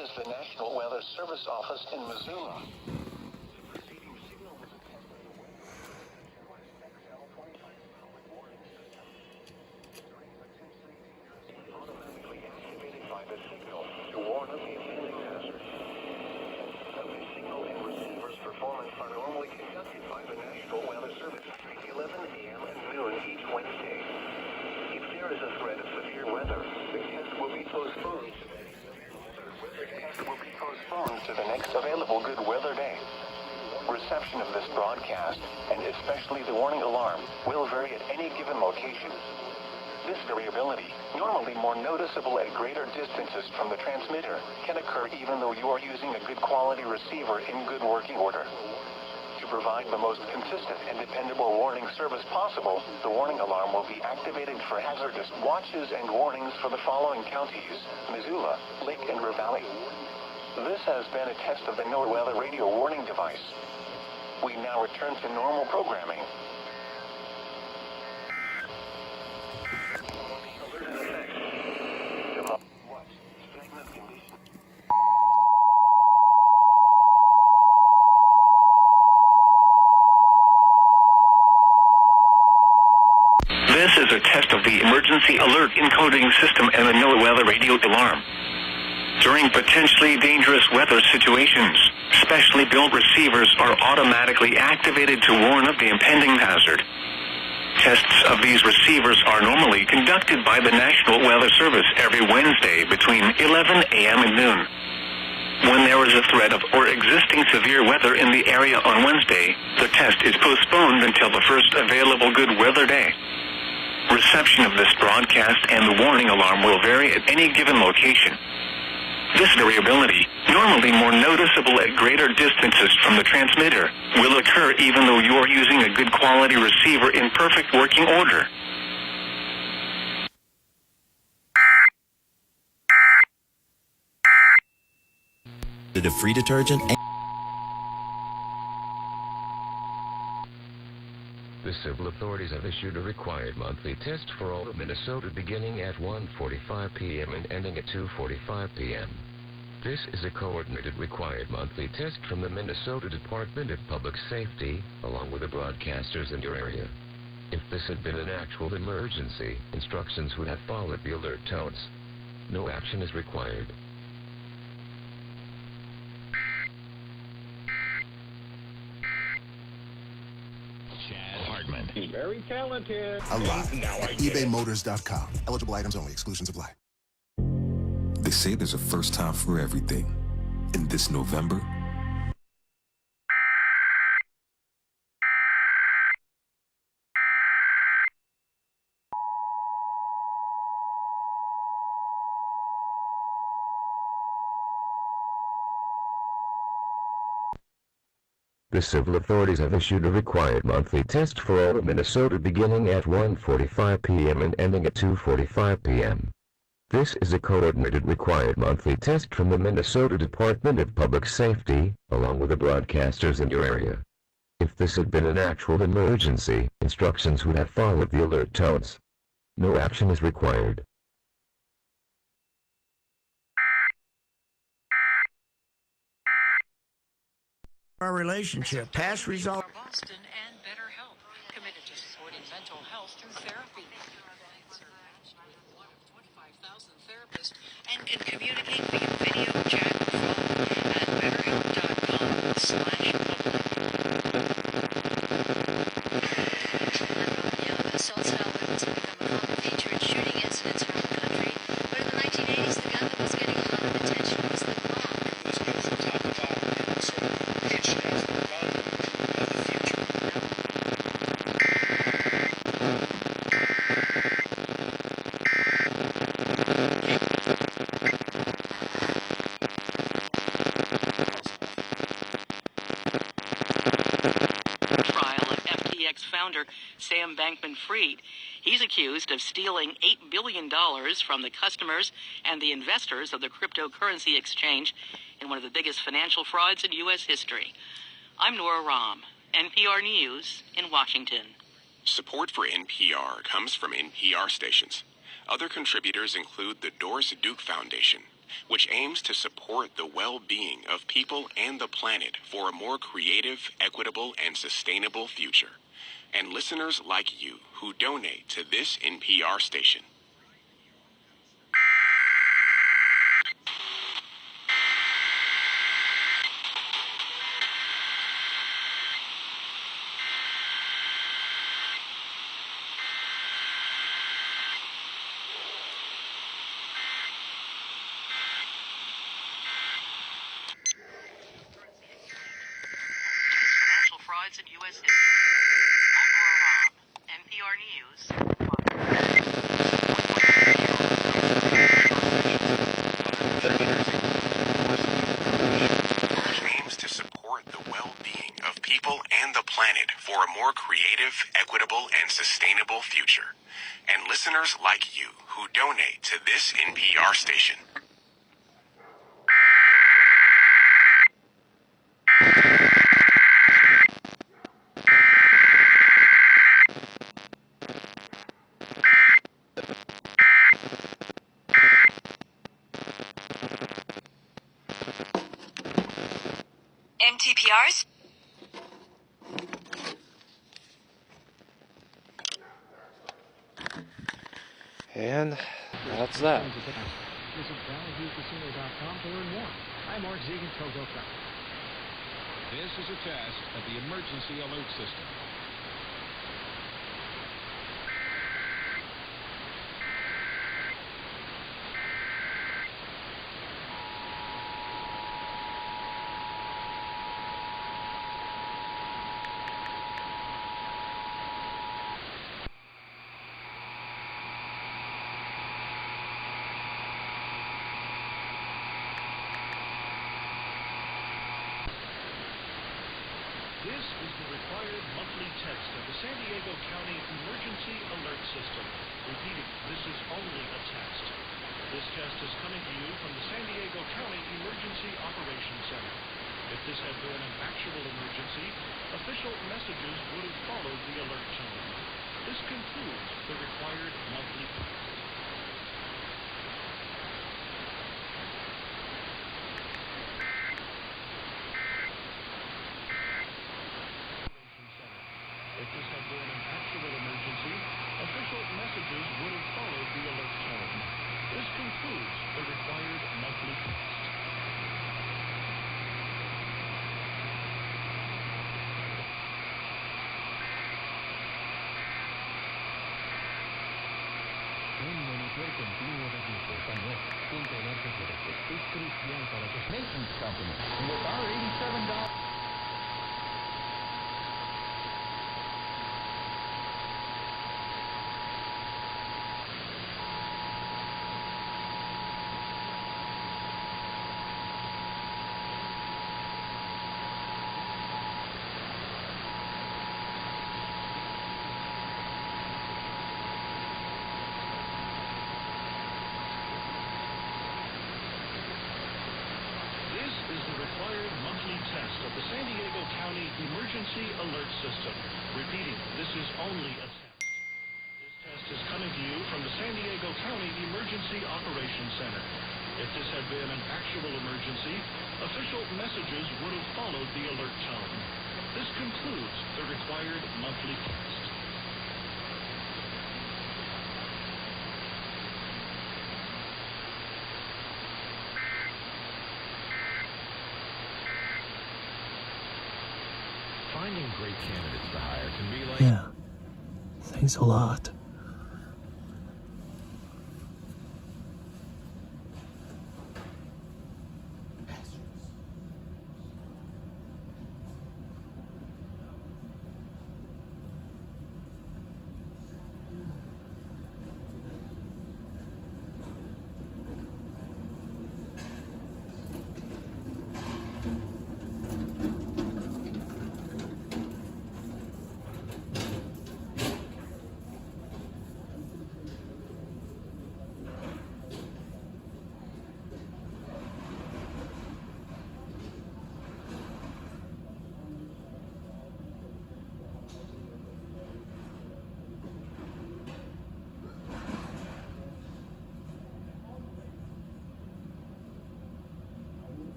is the National Weather Service Office in Missoula. Automatically activated by the signal to warn of the impending hazard. The signal and receiver's performance are normally conducted by the National Weather Service at 11 a.m. and noon each Wednesday. If there is a threat of severe weather, the test will be postponed. To the next available good weather day. Reception of this broadcast, and especially the warning alarm, will vary at any given location. This variability, normally more noticeable at greater distances from the transmitter, can occur even though you are using a good quality receiver in good working order. To provide the most consistent and dependable warning service possible, the warning alarm will be activated for hazardous watches and warnings for the following counties: Missoula, Lake and River Valley. This has been a test of the NOAA weather radio warning device. We now return to normal programming. This is a test of the emergency alert encoding system and the NOAA weather radio alarm. During potentially dangerous weather situations, specially built receivers are automatically activated to warn of the impending hazard. Tests of these receivers are normally conducted by the National Weather Service every Wednesday between 11 a.m. and noon. When there is a threat of or existing severe weather in the area on Wednesday, the test is postponed until the first available good weather day. Reception of this broadcast and the warning alarm will vary at any given location. This variability, normally more noticeable at greater distances from the transmitter, will occur even though you are using a good quality receiver in perfect working order. The free detergent. The civil authorities have issued a required monthly test for all of Minnesota beginning at 1:45 p.m. and ending at 2:45 p.m. This is a coordinated required monthly test from the Minnesota Department of Public Safety, along with the broadcasters in your area. If this had been an actual emergency, instructions would have followed the alert tones. No action is required. Very talented. Alive at ebaymotors.com. Eligible items only. Exclusions apply. They say there's a first time for everything. And this November, The civil authorities have issued a required monthly test for all of Minnesota beginning at 1:45 p.m. and ending at 2:45 p.m. This is a coordinated required monthly test from the Minnesota Department of Public Safety, along with the broadcasters in your area. If this had been an actual emergency, instructions would have followed the alert tones. No action is required. Our relationship, past results. Boston and Better Health, committed to supporting mental health through therapy. Clients are matched with one of 25,000 therapists and can communicate via video, chat, or phone at betterhelp.com/public. Assaults and weapons have become a common feature in shooting incidents around the country, but in the 1980s, the gun that was getting a lot of attention was the Glock. This goes from top to bottom and sort of pitched as the gun of the future. Trial of FTX founder Sam Bankman-Fried. He's accused of stealing $8 billion from the customers and the investors of the cryptocurrency exchange in one of the biggest financial frauds in U.S. history. I'm Nora Rahm, NPR News in Washington. Support for NPR comes from NPR stations. Other contributors include the Doris Duke Foundation, which aims to support the well-being of people and the planet for a more creative, equitable, and sustainable future. And listeners like you who donate to this NPR station. Financial frauds in U.S. history. I'm Laura Robb, NPR News. Which aims to support the well-being of people and the planet for a more creative, equitable, and sustainable future. And listeners like you who donate to this NPR station. MTPRs? And that's that. Visit ValleyViewCasino.com to learn more. I'm Mark Zegan, Togoka. This is a test of the emergency alert system. This is the required monthly test of the San Diego County Emergency Alert System. Repeating, this is only a test. This test is coming to you from the San Diego County Emergency Operations Center. If this had been an actual emergency, official messages would have followed the alert tone. This concludes the required monthly test. If this had been an actual emergency, official messages would have followed the alert tone. This concludes the required monthly test. Maintenance company. With our $87. This is the required monthly test of the San Diego County Emergency Alert System. Repeating, this is only a test. This test is coming to you from the San Diego County Emergency Operations Center. If this had been an actual emergency, official messages would have followed the alert tone. This concludes the required monthly test. Finding great candidates to hire can be like... Yeah. Thanks a lot.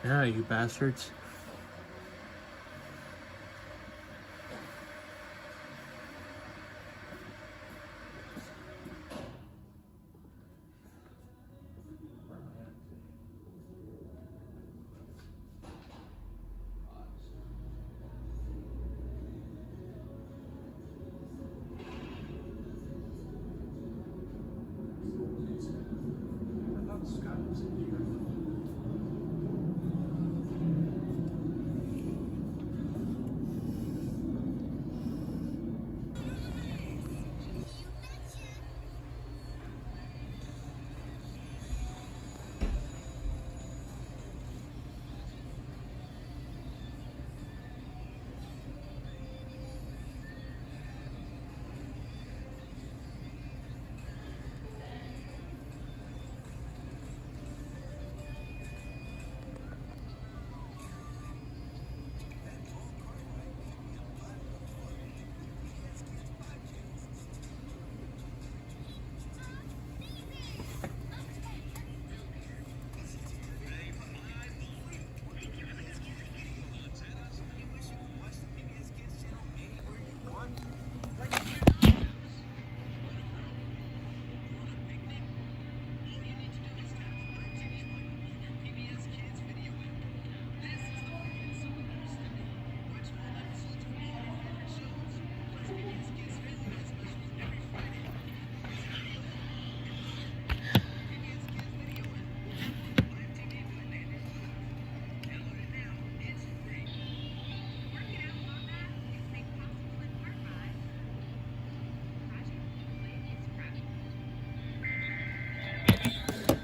Yeah, you bastards.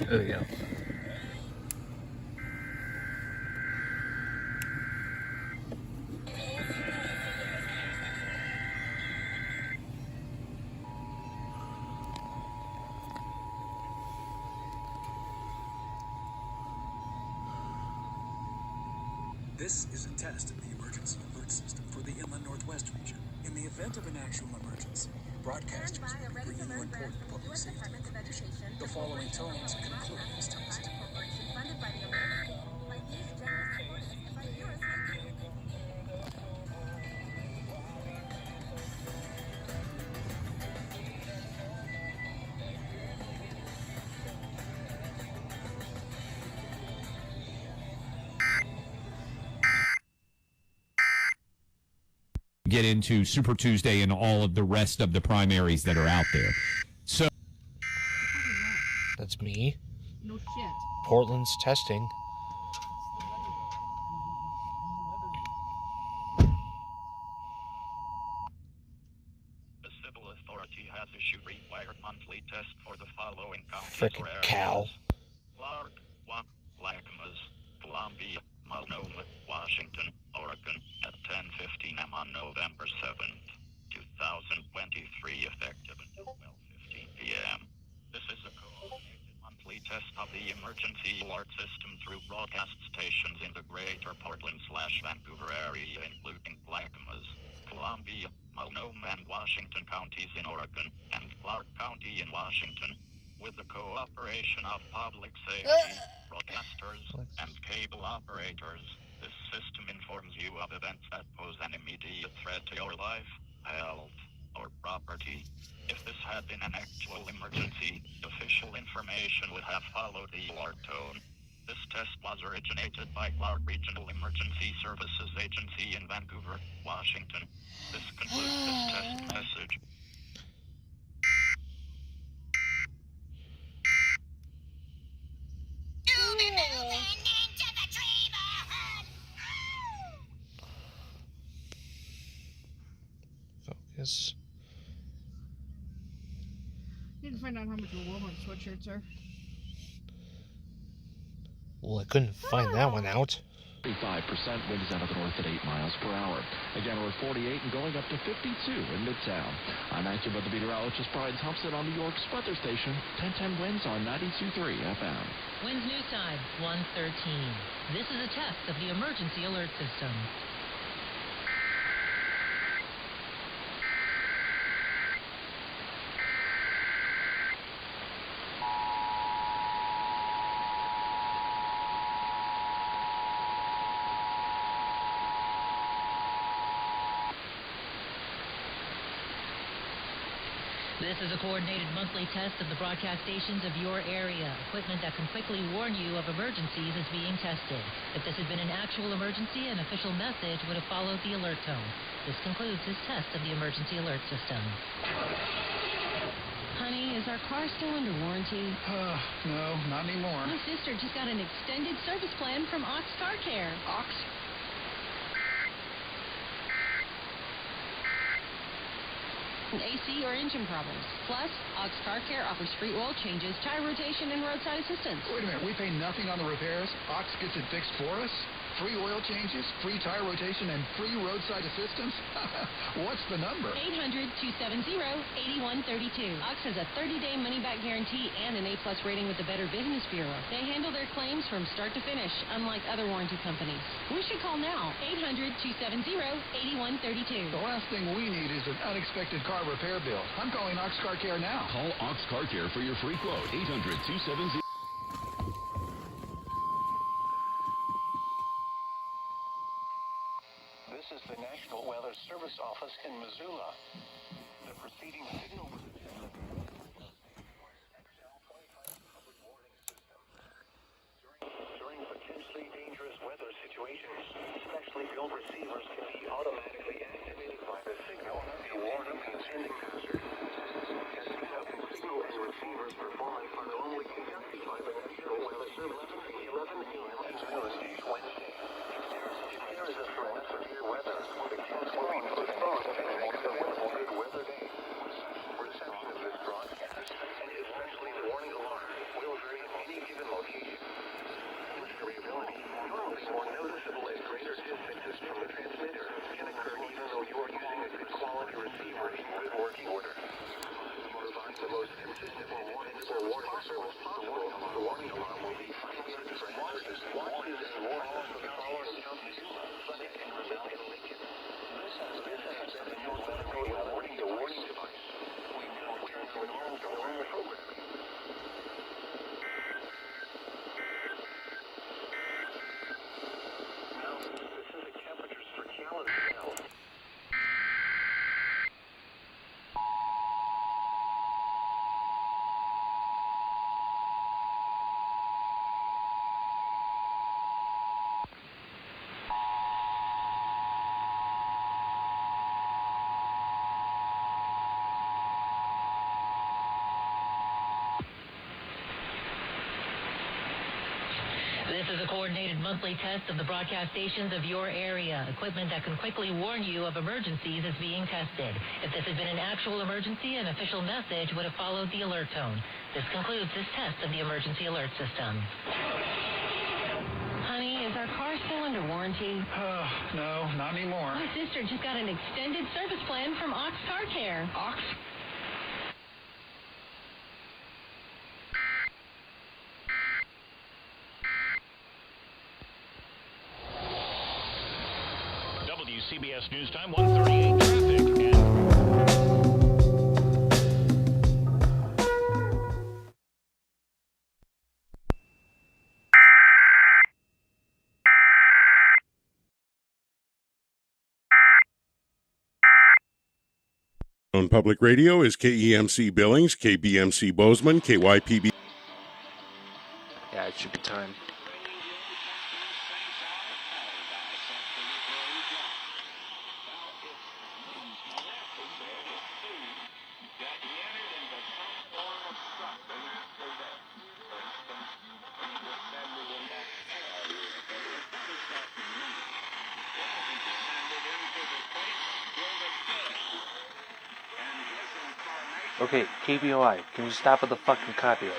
There we go. This is a test of the emergency alert system for the Inland Northwest region. In the event of an actual emergency, broadcasters will be bringing you important public safety information. The following tones conclude this test. Get into Super Tuesday and all of the rest of the primaries that are out there. So That's me. No shit. Portland's testing. The civil authority has issued required monthly tests for the following counties. Frickin' cow. Clark, Clackamas, Columbia, Multnomah, Washington, Oregon, at 10:15 a.m. on November 7th, 2023, effective until 12:15 p.m. This is a coordinated monthly test of the emergency alert system through broadcast stations in the greater Portland/Vancouver area, including Clackamas, Columbia, Multnomah, and Washington counties in Oregon, and Clark County in Washington, with the cooperation of public safety, broadcasters, and cable operators. This system informs you of events that pose an immediate threat to your life, health, or property. If this had been an actual emergency, official information would have followed the alert tone. This test was originated by Clark Regional Emergency Services Agency in Vancouver, Washington. This concludes this test message. Focus. Need to find out how much your Walmart sweatshirts are. Well, I couldn't find that one out. 35% winds out of the north at 8 miles per hour. Again, we're 48 and going up to 52 in Midtown. I'm active with the meteorologist Brian Thompson on New York's weather station. 1010 winds on 92.3 FM. Winds new side 113. This is a test of the emergency alert system. This is a coordinated monthly test of the broadcast stations of your area. Equipment that can quickly warn you of emergencies is being tested. If this had been an actual emergency, an official message would have followed the alert tone. This concludes this test of the emergency alert system. Honey, is our car still under warranty? No, not anymore. My sister just got an extended service plan from Ox Car Care. Ox? AC or engine problems. Plus, Ox Car Care offers free oil changes, tire rotation, and roadside assistance. Wait a minute, we pay nothing on the repairs? Ox gets it fixed for us? Free oil changes, free tire rotation, and free roadside assistance? What's the number? 800-270-8132. Ox has a 30-day money-back guarantee and an A-plus rating with the Better Business Bureau. They handle their claims from start to finish, unlike other warranty companies. We should call now. 800-270-8132. The last thing we need is an unexpected car repair bill. I'm calling Ox Car Care now. Call Ox Car Care for your free quote. 800-270. This is the National Weather Service Office in Missoula. The preceding signal. During potentially dangerous weather situations, specially built receivers can be automatically activated by the signal to warn of impending hazard. Testing of signal and receivers performance are normally conducted by the National Weather Service at 11 a.m. Missoula State Wednesday. If there is a threat of severe weather, the cast will be postponed to the next available good weather day. Reception of this broadcast, and especially the warning alarm, will vary at any given location. This variability, normally more noticeable at greater distances from the transmitter, can occur even though you are using a good quality receiver in good working order. To provide the most consistent and dependable warning service possible, the warning alarm will be activated for hazardous watches and warnings for the following counties: Sonic and Lincoln. This has been your weather warning device. We now return to normal programming. Now, specific temperatures for Kalamazoo. This is a coordinated monthly test of the broadcast stations of your area. Equipment that can quickly warn you of emergencies is being tested. If this had been an actual emergency, an official message would have followed the alert tone. This concludes this test of the emergency alert system. Honey, is our car still under warranty? No, not anymore. My sister just got an extended service plan from Ox Car Care. Ox? WCBS News Time, 1:38 traffic. On public radio is KEMC Billings, KBMC Bozeman, KYPB. Yeah, it should be time. Okay, KBOI, can you stop with the fucking copyright?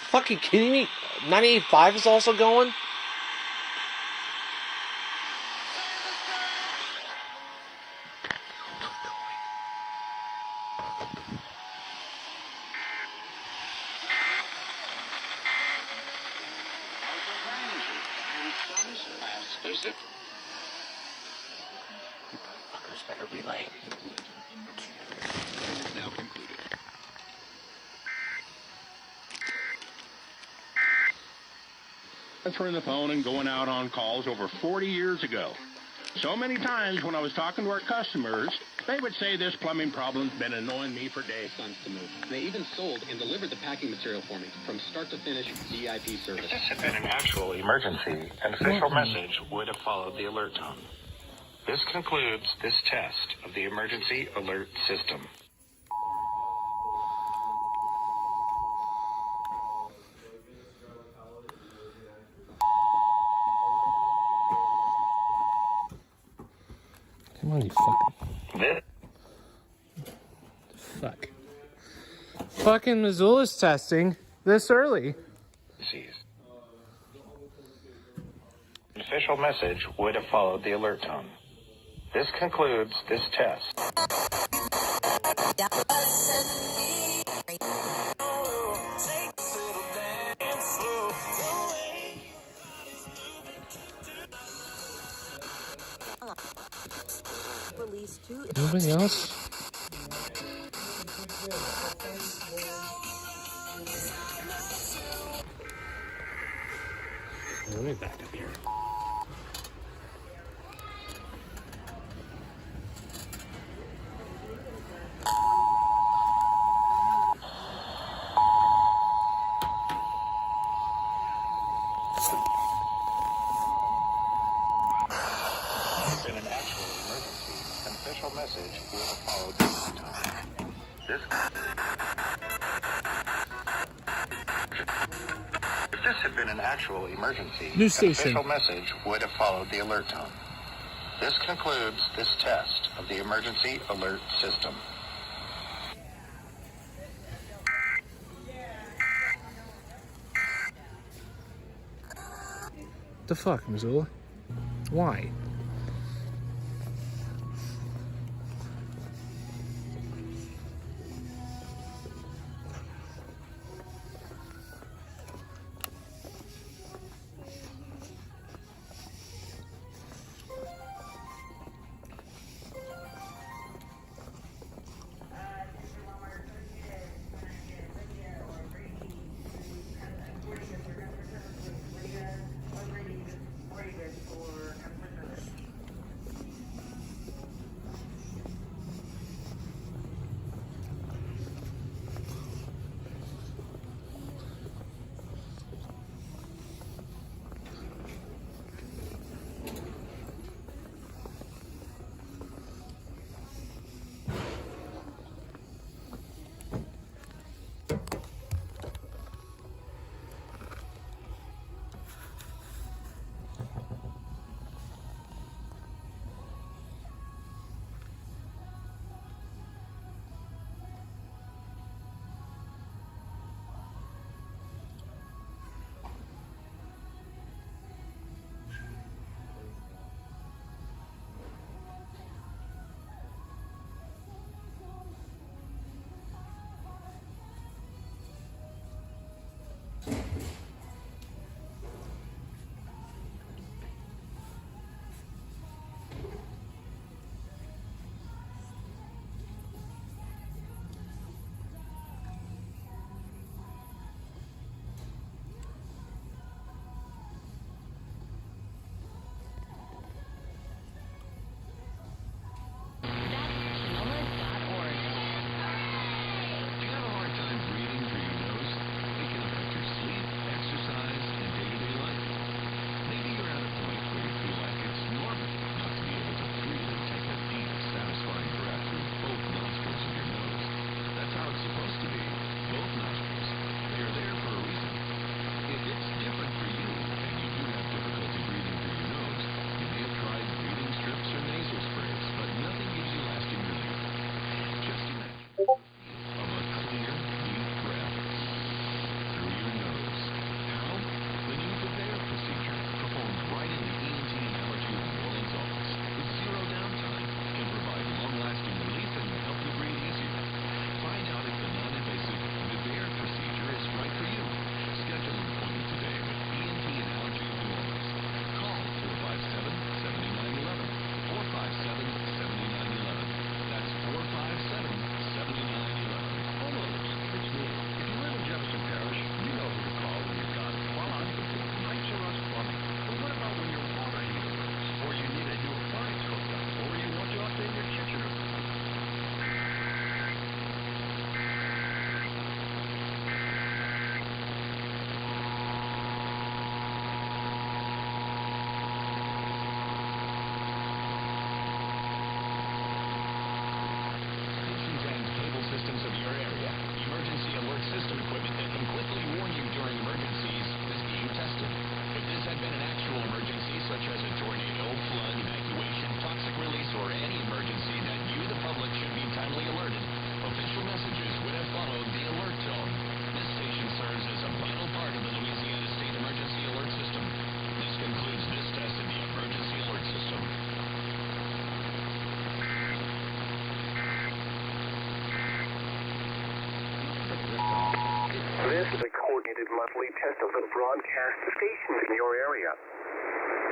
Fucking kidding me? 98.5 is also going? You fuckers better relay. answering the phone and going out on calls over 40 years ago. So many times when I was talking to our customers, they would say this plumbing problem's been annoying me for days. To move. They even sold and delivered the packing material for me from start to finish VIP service. If this had been an actual emergency, an official message would have followed the alert tone. This concludes this test of the emergency alert system. Come on, you fucking... Fuck. Fucking Missoula's testing this early. An official message would have followed the alert tone. This concludes this test. Anybody else? Let me back up here. In an actual emergency, an official message would have followed the alert tone. If this had been an actual emergency, New an station. official message would have followed the alert tone. This concludes this test of the emergency alert system. The fuck, Missoula? Why? This is a coordinated monthly test of the broadcast stations in your area.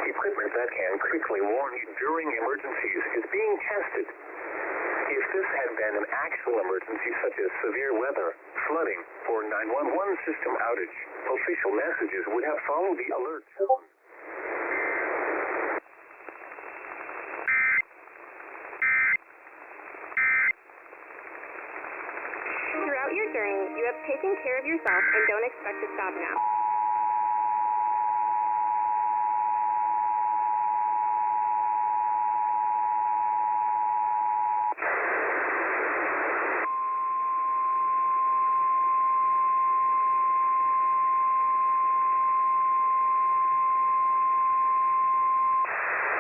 Equipment that can quickly warn you during emergencies is being tested. If this had been an actual emergency such as severe weather, flooding, or 911 system outage, official messages would have followed the alert tone. Throughout your journey, you have taken care of yourself and don't expect to stop now.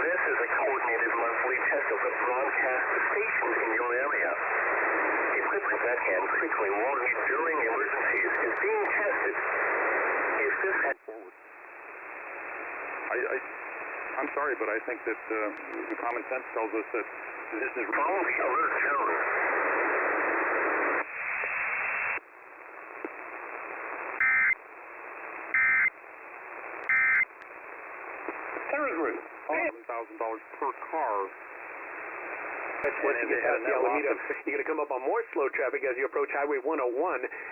This is a coordinated monthly test of the broadcast stations in your area. Equipment that can quickly warn you during emergencies is being tested. If this had... I'm sorry, but I think that the common sense tells us that this is... Follow the alert tone. $11,000 per car. That's what you get past the Alameda. You're going to come up on more slow traffic as you approach Highway 101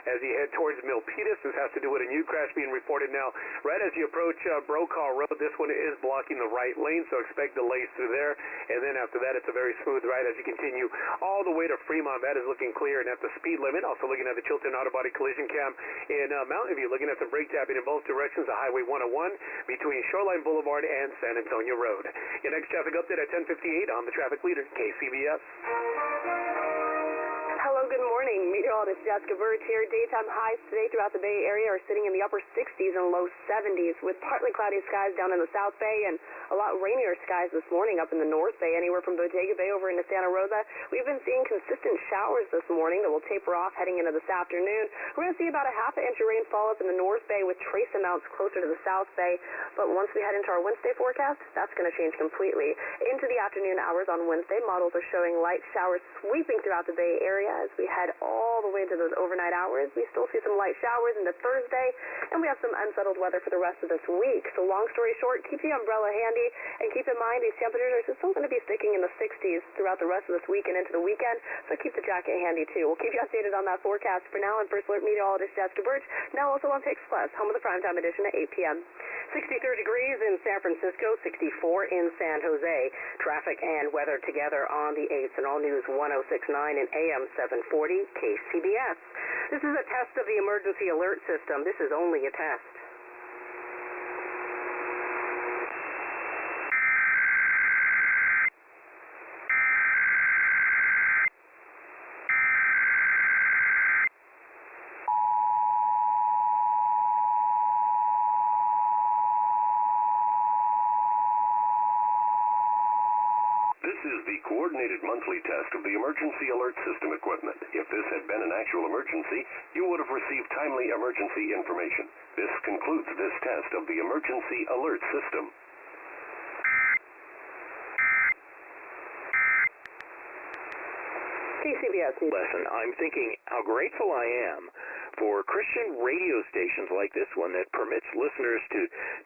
as you head towards Milpitas. This has to do with a new crash being reported now. Right as you approach Brokaw Road, this one is blocking the right lane, so expect delays through there. And then after that, it's a very smooth ride as you continue all the way to Fremont. That is looking clear and at the speed limit. Also looking at the Chilton Auto Body Collision Cam in Mountain View. Looking at some brake tapping in both directions of Highway 101 between Shoreline Boulevard and San Antonio Road. Your next traffic update at 10:58 on the traffic leader, KCBS. Hello, good morning. Meteorologist Jessica Birch here. Daytime highs today throughout the Bay Area are sitting in the upper 60s and low 70s with partly cloudy skies down in the South Bay and a lot rainier skies this morning up in the North Bay, anywhere from Bodega Bay over into Santa Rosa. We've been seeing consistent showers this morning that will taper off heading into this afternoon. We're going to see about a half an inch of rainfall up in the North Bay with trace amounts closer to the South Bay. But once we head into our Wednesday forecast, that's going to change completely. Into the afternoon hours on Wednesday, models are showing light showers sweeping throughout the Bay Area. As we head all the way into those overnight hours, we still see some light showers into Thursday, and we have some unsettled weather for the rest of this week. So long story short, keep the umbrella handy, and keep in mind these temperatures are still going to be sticking in the 60s throughout the rest of this week and into the weekend, so keep the jacket handy too. We'll keep you updated on that forecast. For now, I'm First Alert Meteorologist Jessica Birch, now also on Pix Plus, home of the primetime edition at 8 p.m. 63 degrees in San Francisco, 64 in San Jose. Traffic and weather together on the 8th and All News 1069 and AM 740 KCBS. This is a test of the emergency alert system. This is only a test. This is the coordinated monthly test of the emergency alert system equipment. If this had been an actual emergency, you would have received timely emergency information. This concludes this test of the emergency alert system. KCBS News lesson. I'm thinking how grateful I am for Christian radio stations like this one that permits listeners to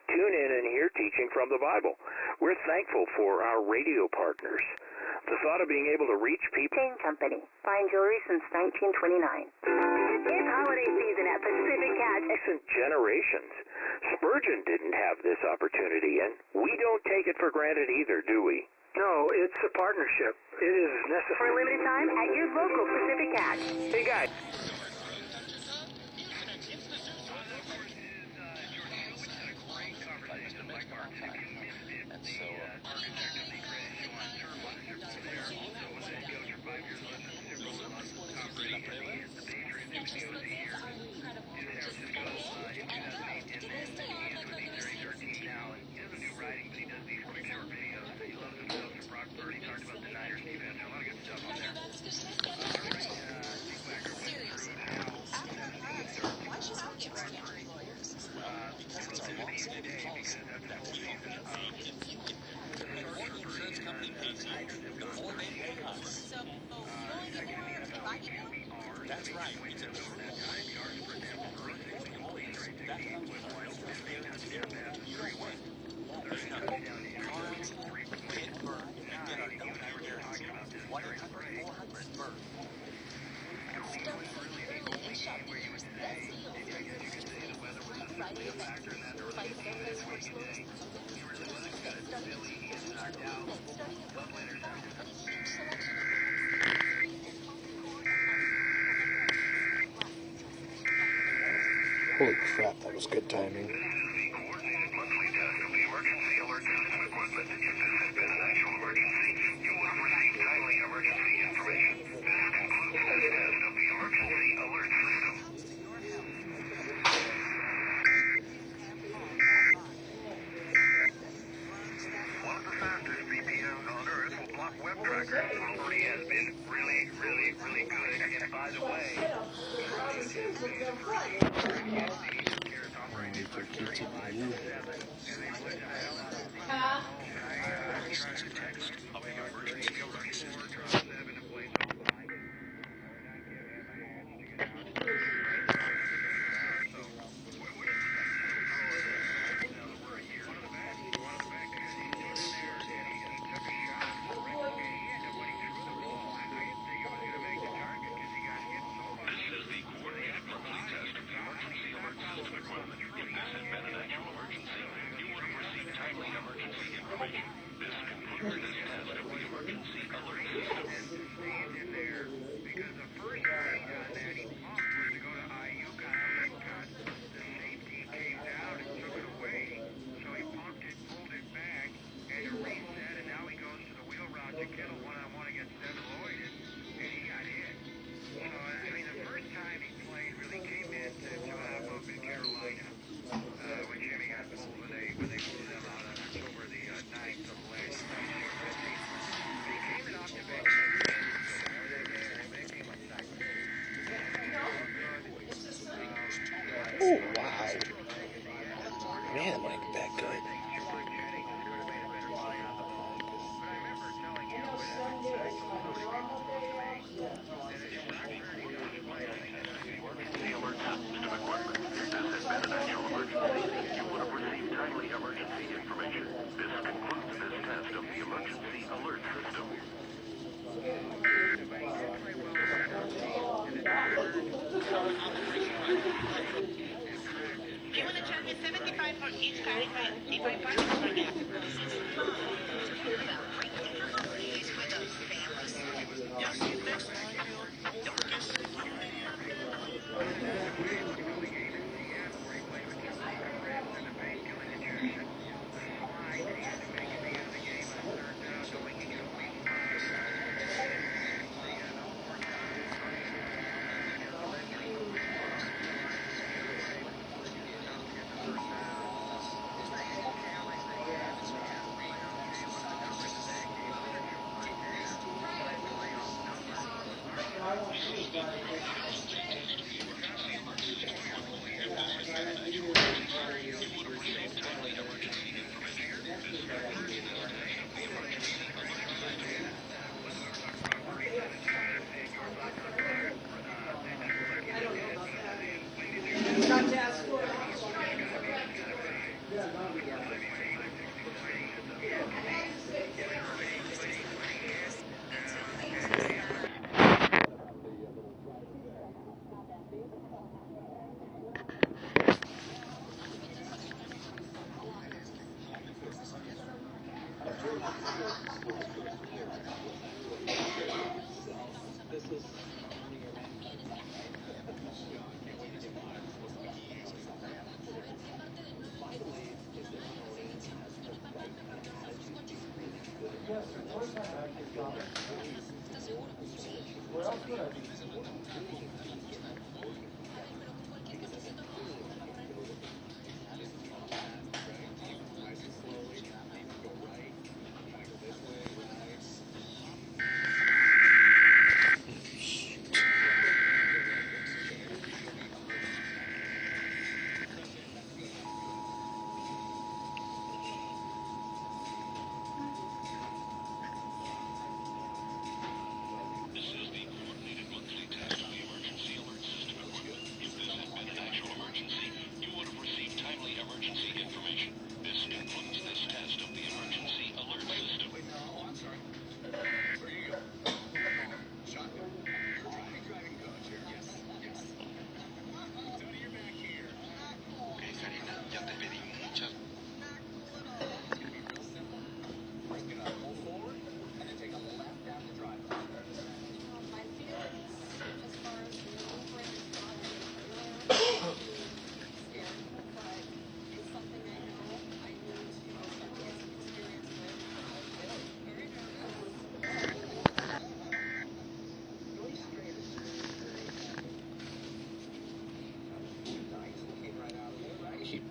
tune in and hear teaching from the Bible. We're thankful for our radio partners. The thought of being able to reach people... Chain Company. Fine jewelry since 1929. It's holiday season at Pacific Catch. Recent generations. Spurgeon didn't have this opportunity, and we don't take it for granted either, do we? No, it's a partnership. It is necessary. For a limited time at your local Pacific Catch. Hey, guys. That's right. Holy crap, that was good timing. Oh, wow. Man, am I that good. You want to charge me $75 for each car if I park it for gas?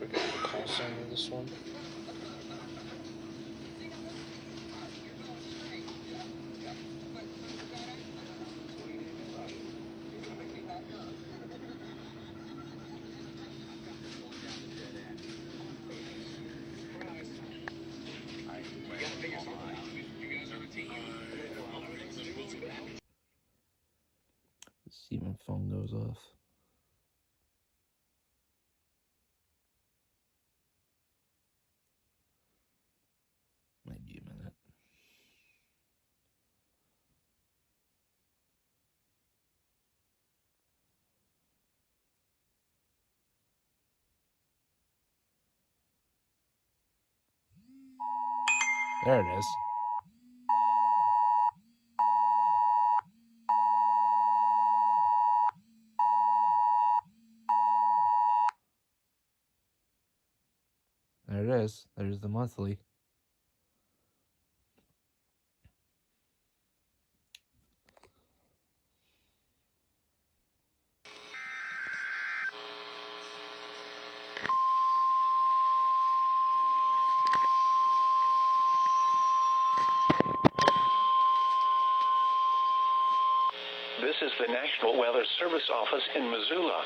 We got the call sign of this one. See my phone goes off. Might be a minute. There it is. There it is. There's the monthly. This is the National Weather Service Office in Missoula.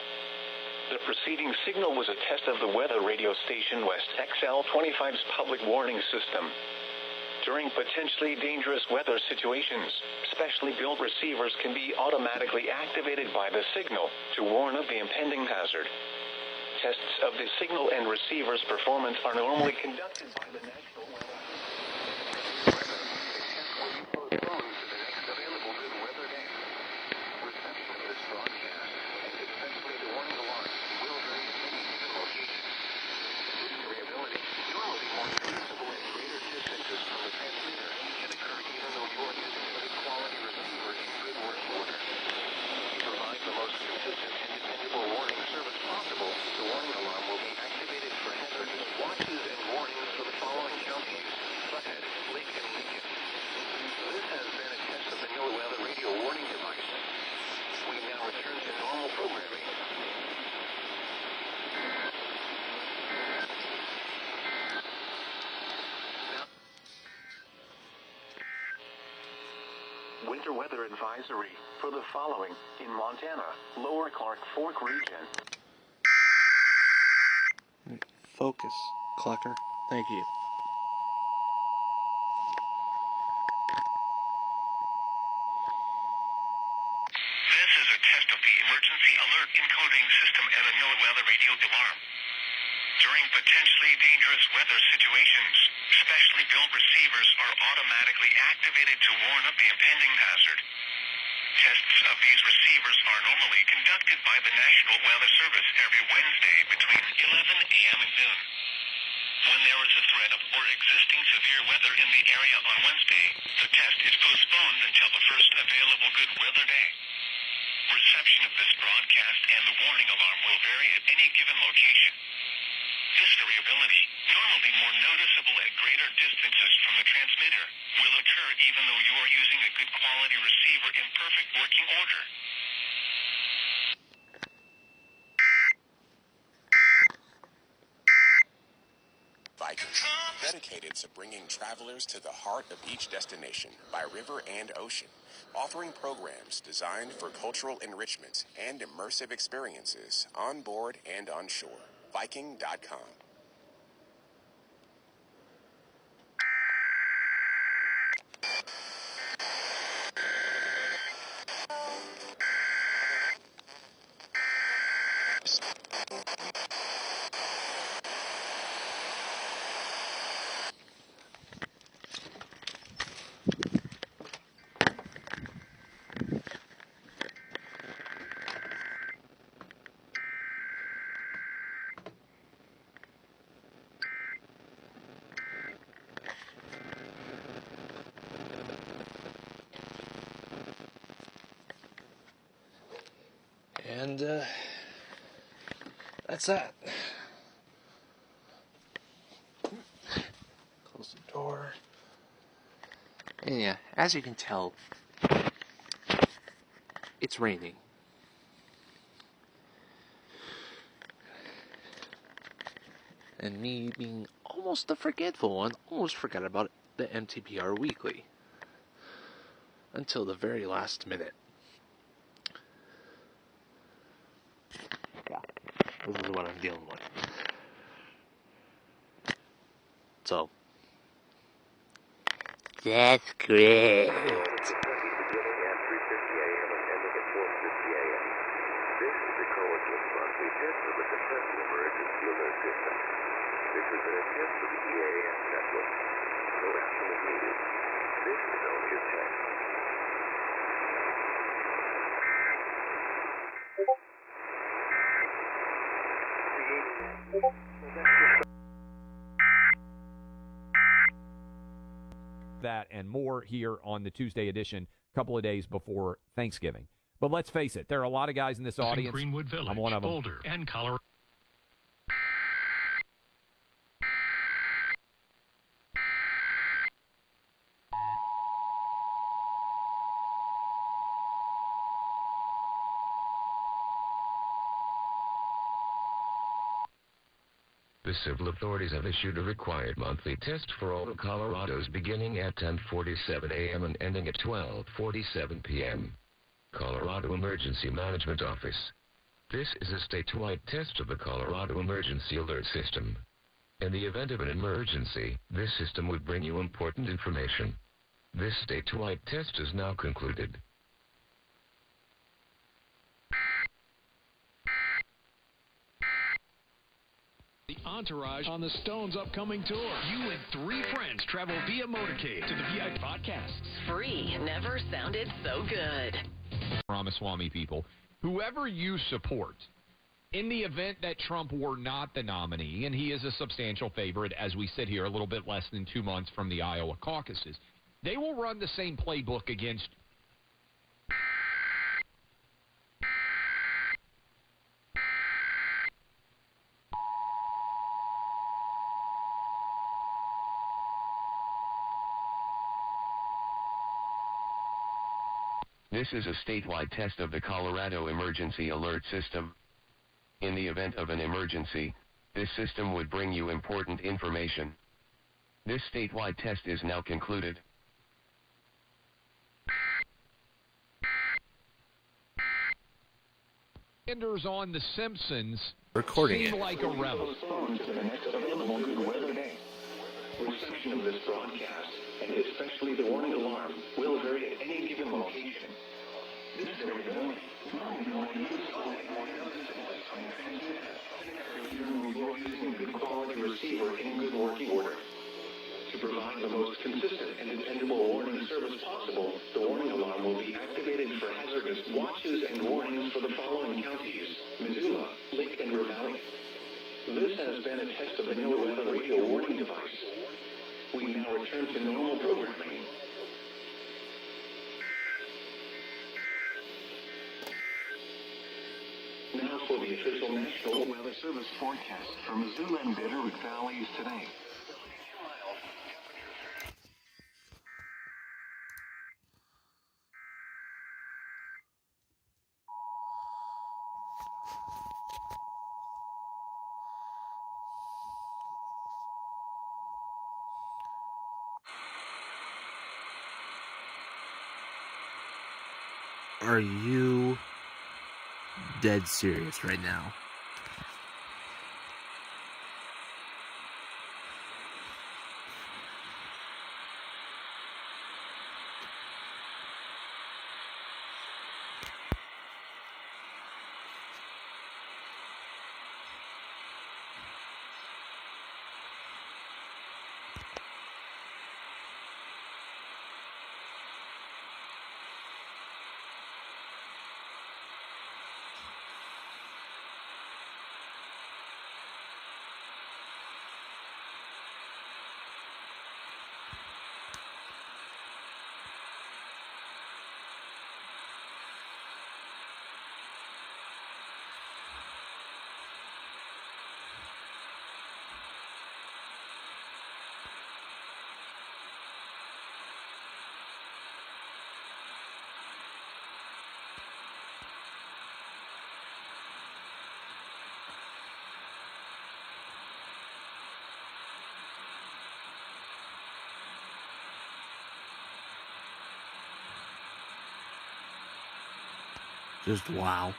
The preceding signal was a test of the weather radio station West XL 25's public warning system. During potentially dangerous weather situations, specially built receivers can be automatically activated by the signal to warn of the impending hazard. Tests of the signal and receiver's performance are normally conducted by the National Weather winter weather advisory for the following in Montana, Lower Clark Fork region. Focus, Clucker. Thank you. This is a test of the emergency alert encoding system and a NOAA radio alarm. During potentially dangerous weather situations, specially built receivers are automatically activated to warn of the impending hazard. Tests of these receivers are normally conducted by the National Weather Service every Wednesday between 11 a.m. and noon. When there is a threat of or existing severe weather in the area on Wednesday, the test is postponed until the first available good weather day. Reception of this broadcast and the warning alarm will vary at any given location. This variability, normally more noticeable at greater distances from the transmitter, will occur even though you are using a good quality receiver in perfect working order. Vikings, dedicated to bringing travelers to the heart of each destination by river and ocean, offering programs designed for cultural enrichment and immersive experiences on board and on shore. Viking.com. And, that's that. Close the door. And yeah, as you can tell, it's raining. And me being almost the forgetful one, almost forgot about the MTPR Weekly. Until the very last minute. Yeah, this is what I'm dealing with. So, that's great. This is an attempt of the EAS network. No action is needed. This is only a test. That and more here on the Tuesday edition, a couple of days before Thanksgiving. But let's face it, there are a lot of guys in this audience. Greenwood Village, I'm one of them. Boulder, and Colorado. The civil authorities have issued a required monthly test for all of Colorado's beginning at 10:47 a.m. and ending at 12:47 p.m. Colorado Emergency Management Office. This is a statewide test of the Colorado Emergency Alert System. In the event of an emergency, this system would bring you important information. This statewide test is now concluded. The entourage on the Stones' upcoming tour. You and 3 friends travel via motorcade to the VIP podcasts. Free never sounded so good. Ramaswamy people, whoever you support, in the event that Trump were not the nominee, and he is a substantial favorite as we sit here a little bit less than 2 months from the Iowa caucuses, they will run the same playbook against This is a statewide test of the Colorado Emergency Alert System. In the event of an emergency, this system would bring you important information. This statewide test is now concluded. Sanders on The Simpsons recording seem like a rebel. Postponed to the next available good weather day. Reception of this broadcast, and especially the warning alarm, will vary at any given location. This very morning, you're using a good quality receiver in good working order. To provide the most consistent and dependable warning service possible, the warning alarm will be activated for hazardous watches and warnings for the following counties: Missoula, Lake and River Valley. This has been a test of the NOAA radio warning device. We now return to normal programming. Now for the official National Weather Service forecast for Missoula and Bitterroot Valleys today. Are you dead serious right now? Just wow.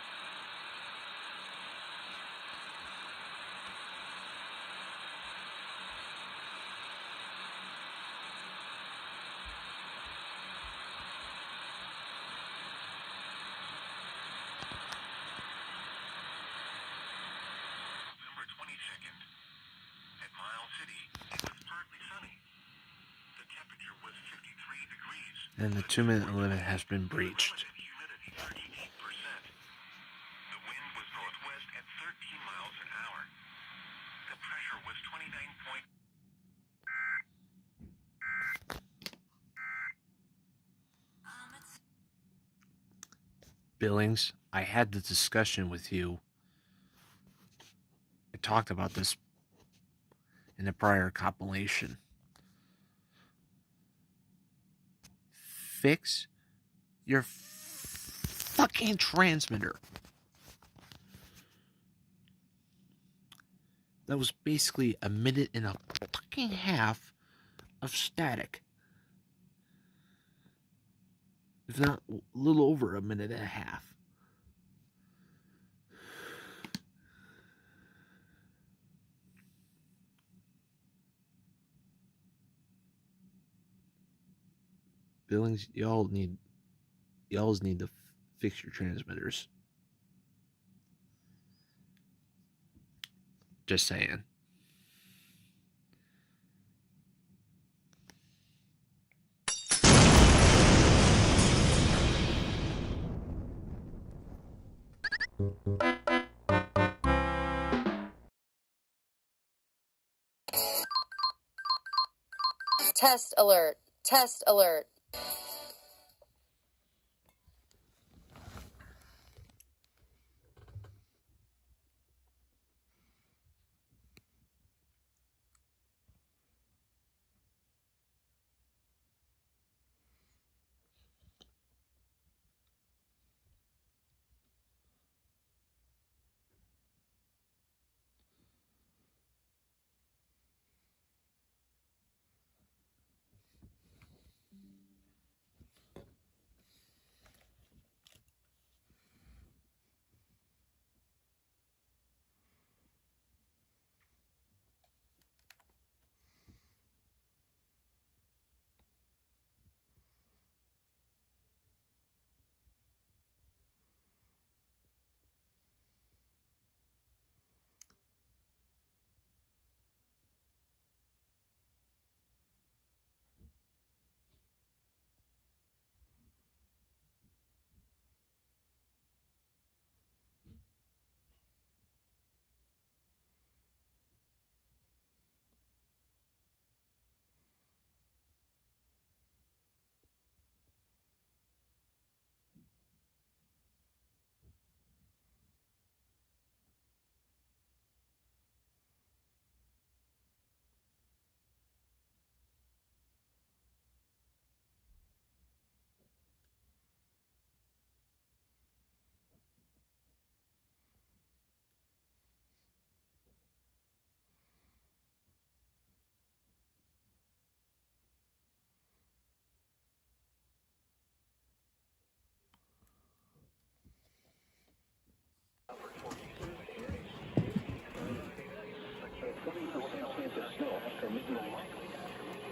And the 2-minute limit has been breached. Billings, I had the discussion with you. I talked about this in a prior compilation. Fix your fucking transmitter. That was basically a minute and a fucking half of static. If not a little over a minute and a half. Billings, y'all need to fix your transmitters. Just saying. Test alert. Test alert.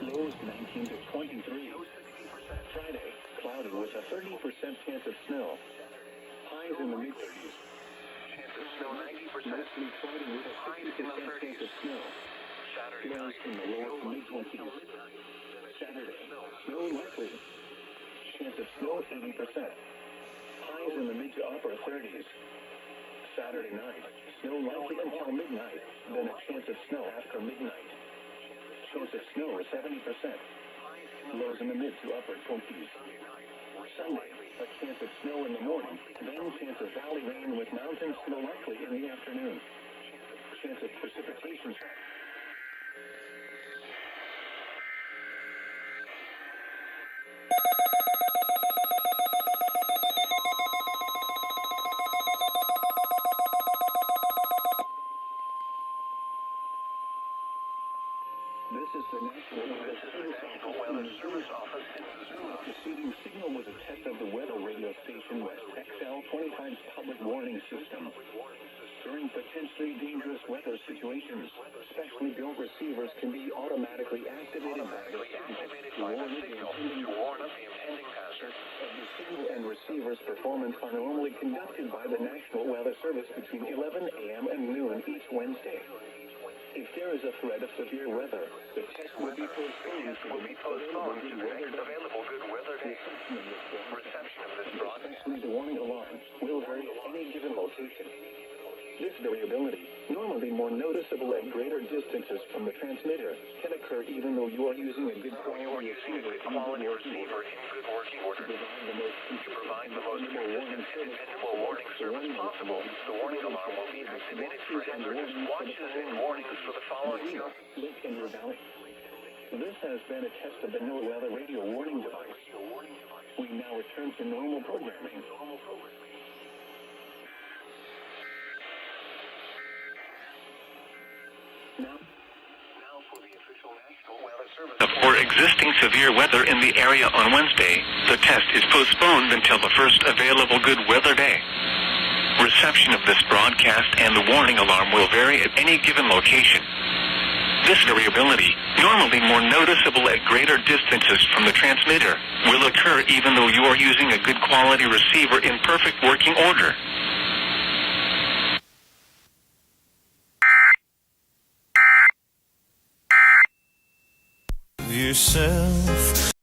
Lows 19 to 23. Friday, cloudy with a 30% chance of snow. Highs in the mid-30s. Chance of snow 90%. Mostly cloudy with a 60% chance of snow. Lows in the low to mid-20s. Saturday, snow likely. Chance of snow 80%. Highs in the mid to upper 30s. Saturday night, snow likely until midnight, then a chance of snow after midnight. Chance of snow is 70%. Lows in the mid to upper 20s. Sunday, a chance of snow in the morning, then chance of valley rain with mountain snow likely in the afternoon. Chance of precipitation. This is the National Weather Service Office in Missoula. Receiving signal was a test of the weather radio station West XL 25's public warning system. During potentially dangerous weather situations, specially built receivers can be automatically activated by the signal to warn of the impending hazard. The signal and receiver's performance are normally conducted by the National Weather Service between 11 a.m. and noon each Wednesday. If there is a threat of severe weather, the test will be postponed to the next available good weather day. Reception of this broadcast, especially the warning alarm, will vary at any given location. This variability, normally more noticeable at greater distances from the transmitter, can occur even though you are using a good quality receiver in good working order. To provide the most consistent and dependable warning service possible, the warning alarm will be activated for hazardous watches and warnings for the following. This has been a test of the NOAA weather radio warning device. We now return to normal programming. For existing severe weather in the area on Wednesday, the test is postponed until the first available good weather day. Reception of this broadcast and the warning alarm will vary at any given location. This variability, normally more noticeable at greater distances from the transmitter, will occur even though you are using a good quality receiver in perfect working order. Yourself